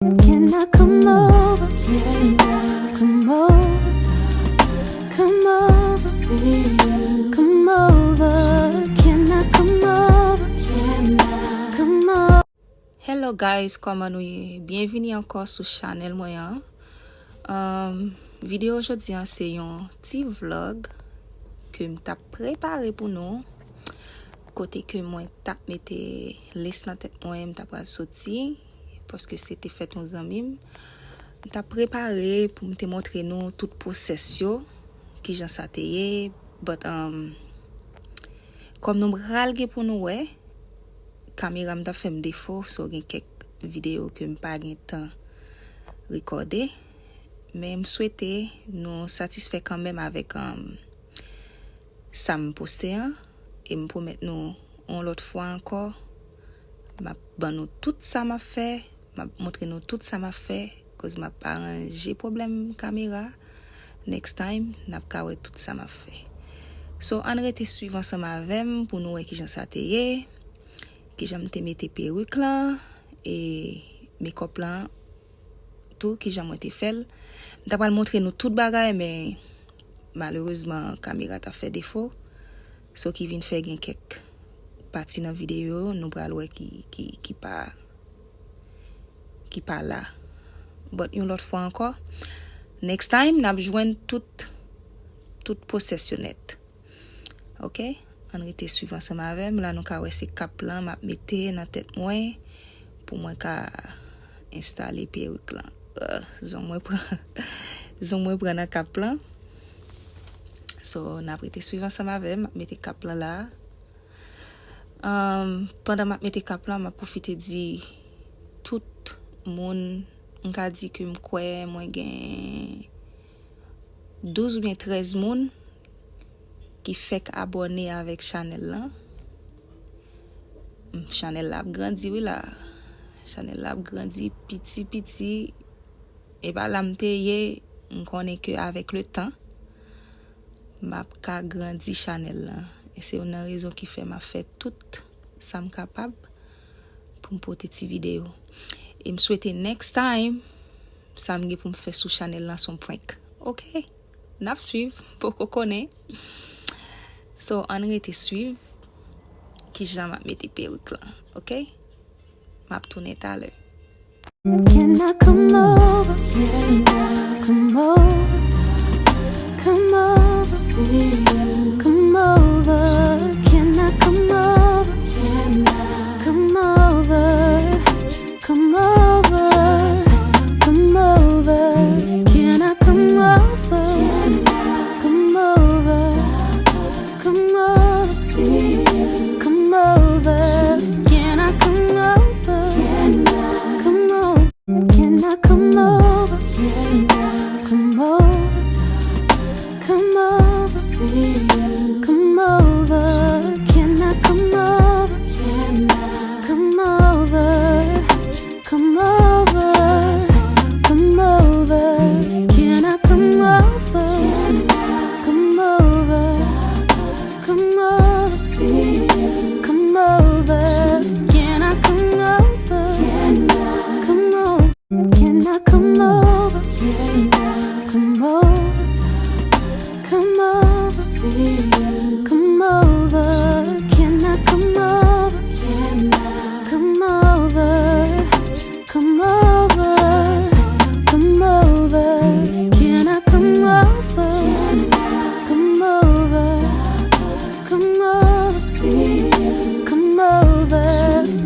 Can I come over? Can I come over? Come over, see you. Come over. Can I come over? Can I come over? Hello guys, comment nous y? Bienvenue encore sur channel moyen. Vidéo aujourd'hui c'est un petit vlog que m't'a préparé pour nous. Côté que moi t'a mette laisse dans tête moi m't'a pas soti parce que c'était fait nos amis. M't'a préparé pour me montrer nous toute procession qui j'en sateye but comme nous ralge pour nous ouais caméra m't'a fait défaut so gen quelques vidéos que m'pas gen temps recorder mais me souhaiter nous satisfait quand même avec ça me poster et me promettre nous l'autre fois encore m'a ban nous tout ça m'a fait m'a montrer nous tout ça m'a fait cause m'a pas arrangé problème caméra next time n'a pas ouais tout ça m'a fait so on rete suivre ensemble avec pour nous qui j'en sateye qui j'aime te mettre perruque là et make-up là tout qui j'aime te fait m'ta pas montrer nous toute bagaille mais malheureusement caméra t'a fait défaut so qui vient faire gen quelques parties dans vidéo nous pral ouais qui pas là but une autre fois encore next time n'a joindre toute possessionnette OK on rete suivant ensemble avec là nous ka ouais c'est cap là m'a mettre dans tête moi pour moi ka installer perruque là zon moi prendre cap là so n'a rete suivant ensemble avec m'a mettre cap là pendant m'a mettre cap là m'a profiter dire tout monde on ka dit que me croit moi gen 12 ou bien 13 monde qui fait abonné avec channel là channel là grandi oui là channel là grandi petit et bah là m'teye on connaît que avec le temps m'a ka grandi channel là et c'est une raison qui fait m'a fait tout ça me capable pour me porter cette vidéo et me souhaiter next time ça me pour me faire sur channel là son prank OK n'a suivre pour qu'on connaît so on rete suivre qui jamais mettre perruque là OK m'a tourner tout à l'heure. Can I come over? Can I come over? Come over, see you. Come over. Can I come over? Can I come over? Come over. Come over. Can I come over? Can I come over? Come over, see you. Come over. Can I come over? Can I come over? Can I come over? Can I come over? Come over, see you. Come over. Can I come over? Can I come over? Come over. Come over. Can I come over? Can I come over? Come over, see you. Come over. Can I come over? Can I come over? Can I come over? Can I come over? Come over, see you. Come over. Can I come over? Can I come over? Come over. Come over. Can I come over? Can I come over? Come over, see you. Come over.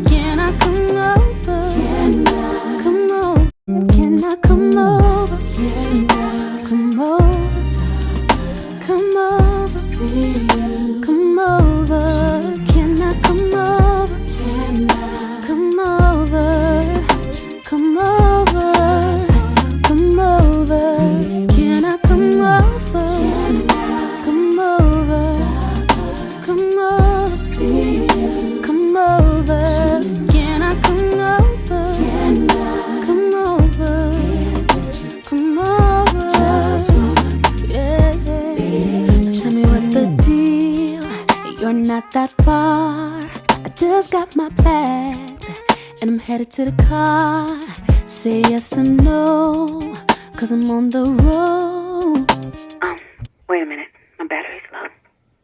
Can I come over? Can I come over? Can I come over? Can I come over? Come over, see you. Come over. Can I come over? Can I come over? Come over. Come over. Can I come over? Can I come over? Come over, see you. Come over. Can I come over? Can I come over? Come over. Yeah. So tell me what the deal. You're not that far. I just got my bags and I'm headed to the car. Say yes or no, 'cause I'm on the road. Wait a minute. My battery's low.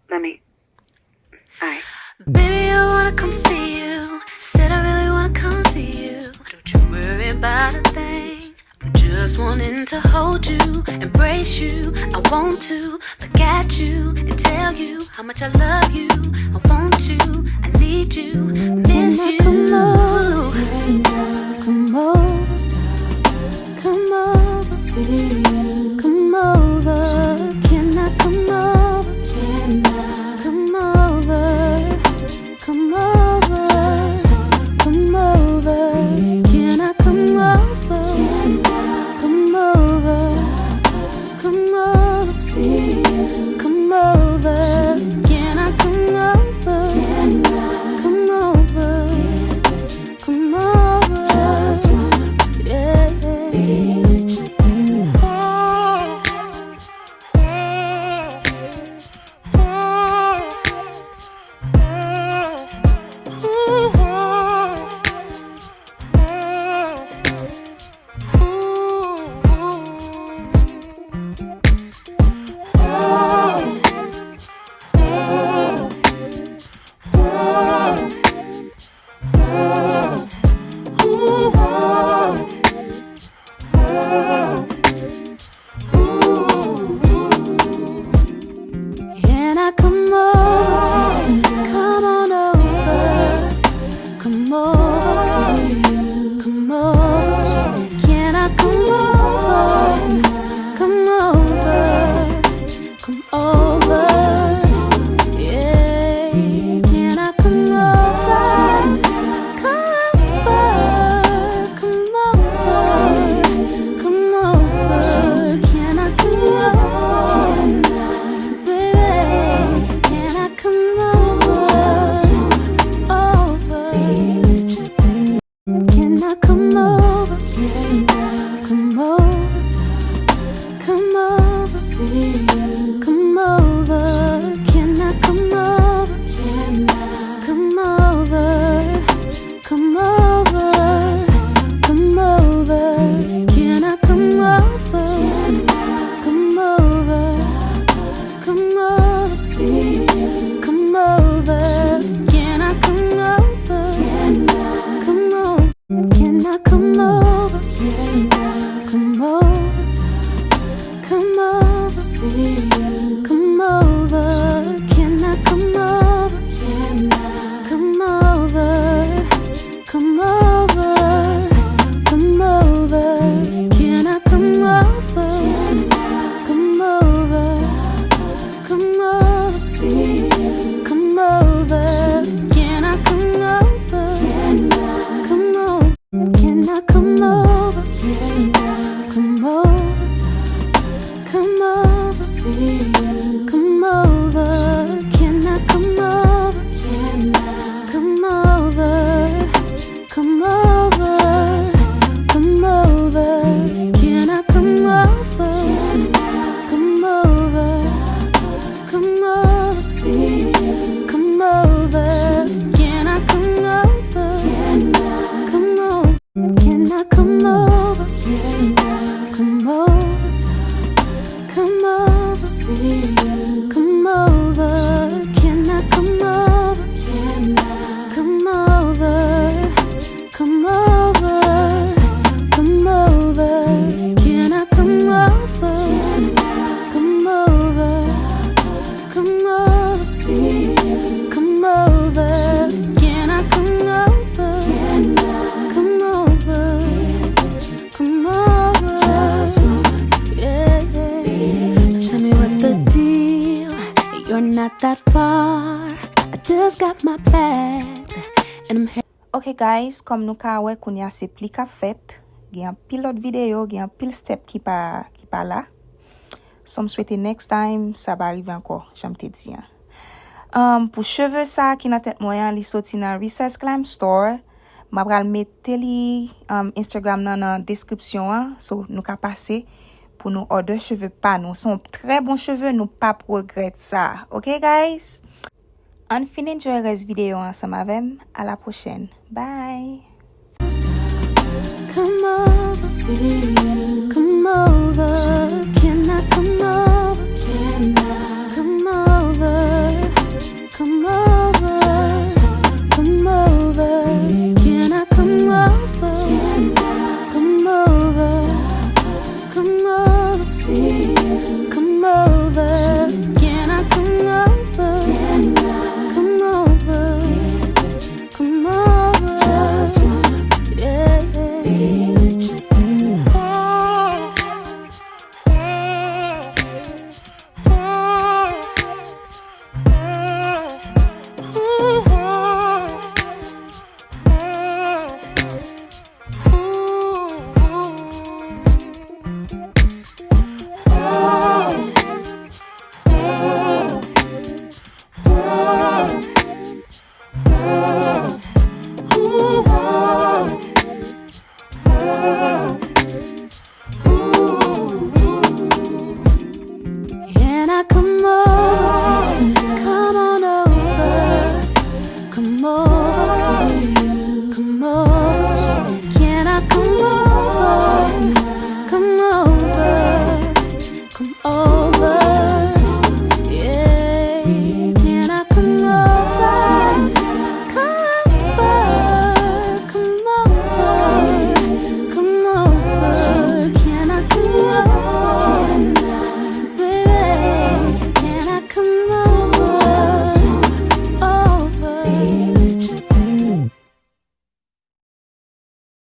Let me. Alright. Baby, I wanna come see you. Said I really wanna come see you. Don't you worry about a thing. I'm just wanting to hold you, embrace you. I want to look at you and tell you how much I love you. I want you, I need you, miss you. Come over, come over, come over to see you. Come over, can I come over? Can I come over? Come over, come over. Can I come over? Come over, come over, see you. Come over, can I come over? Come over, come over, yeah, yeah. Can I come over? Come on over. Come over, see you. Come over. Can I come over? Come over. Come over. Yeah. Can I come over? Come over. Come over. Come over. Can I come over? Baby, can I come over? Can I come over? Come over, come over, see you. Come over, can I come over? Come over, come over, come over. Can I come over? Come over, come over, see you. Come over, can I come over? Come over, can I come over? Come over, come over, see you. Come over, can I come over? Come over, come over, come over. Can I come over? Come over, come over, see you. Come over, can I come over? Come over, can I come over? Come over, come over, see you. Come over, can I come over? Come over, come over, come over. Can I come over? Come over, come over, see you. Come over, can I come over? Come over, can I come over? Come over, come over, see you. Come over, can I come over? Come over, come over, come over. Can I come over? Come over, come over, see you. Come over, can I come over? Come over, come over, yeah, yeah. So tell me what the deal. You're not that far. I just got my bags and I'm headed. Ok guys, kom nou ka wè koun ya se pli ka fet, gen pilot video, gen pil step ki pa la. So m souwete next time, sa ba arrive anko, jam te di. Pou cheve sa ki nan tet mwen li soti nan Recess Climb Store, ma pral mette li Instagram nan description, so nou ka pase pou nou order cheve pa nou. Son tre bon cheve, nou pa progret sa. Ok guys? An fin enjoy res video ansam avem. À la prochaine. Bye. come over to see you? Come over, can I come over? Can I come over? Come over, come over. Can I come over? Can I come over? Come over, see you. Come over. Can I come over? Can I come over? Come over. Just wanna, yeah, be with you. Can I come over? Come on over. Come over. Come over.